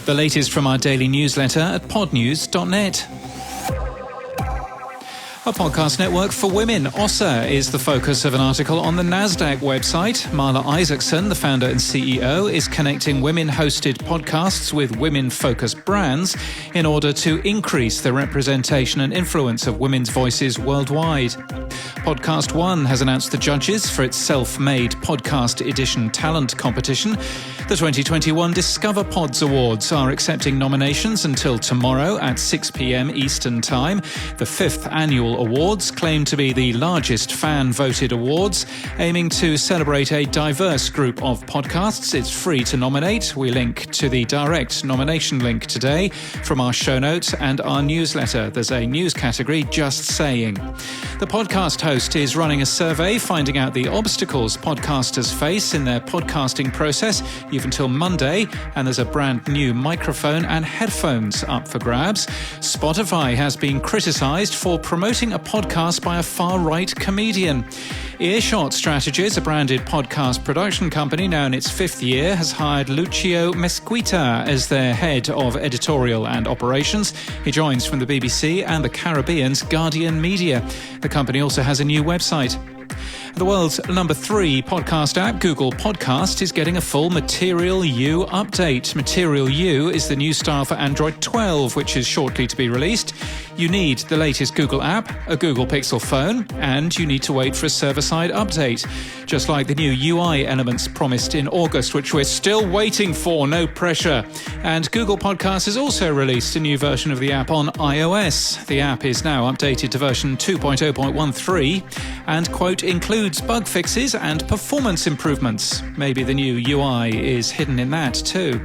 The latest from our daily newsletter at podnews.net. A podcast network for women, OSSA, is the focus of an article on the Nasdaq website. Marla Isaacson, the founder and CEO, is connecting women-hosted podcasts with women-focused brands in order to increase the representation and influence of women's voices worldwide. Podcast One has announced the judges for its self-made podcast edition talent competition. The 2021 Discover Pods Awards are accepting nominations until tomorrow at 6 p.m. Eastern Time. The fifth annual awards claim to be the largest fan-voted awards, aiming to celebrate a diverse group of podcasts. It's free to nominate. We link to the direct nomination link today from our show notes and our newsletter. There's a news category, Just Saying. The podcast host is running a survey finding out the obstacles podcasters face in their podcasting process. You've until Monday, and there's a brand new microphone and headphones up for grabs. Spotify has been criticised for promoting a podcast by a far-right comedian. Earshot Strategies, a branded podcast production company now in its fifth year, has hired Lucio Mesquita as their head of editorial and operations. He joins from the BBC and the Caribbean's Guardian Media. The company also has a new website. The world's number 3 podcast app, Google Podcast, is getting a full Material You update. Material You is the new style for Android 12, which is shortly to be released. You need the latest Google app, a Google Pixel phone, and you need to wait for a server-side update. Just like the new UI elements promised in August, which we're still waiting for, no pressure. And Google Podcast has also released a new version of the app on iOS. The app is now updated to version 2.0.13 and, quote, includes bug fixes and performance improvements. Maybe the new UI is hidden in that too.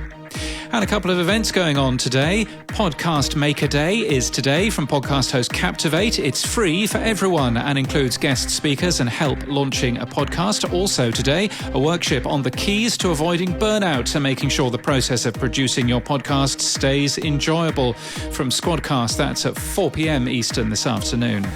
And a couple of events going on today. Podcast Maker Day is today from podcast host Captivate. It's free for everyone and includes guest speakers and help launching a podcast. Also today, a workshop on the keys to avoiding burnout and making sure the process of producing your podcast stays enjoyable. From Squadcast, that's at 4 p.m. Eastern this afternoon.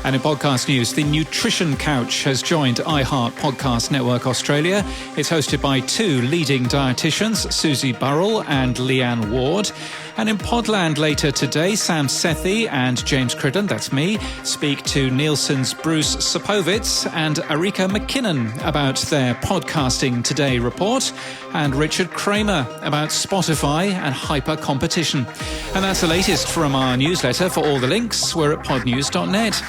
And in podcast news, the Nutrition Couch has joined iHeart Podcast Network Australia. It's hosted by 2 leading dietitians, Susie Burrell and Leanne Ward. And in Podland later today, Sam Sethi and James Cridden, that's me, speak to Nielsen's Bruce Sapovitz and Arika McKinnon about their Podcasting Today report, and Richard Kramer about Spotify and hyper competition. And that's the latest from our newsletter. For all the links, we're at podnews.net.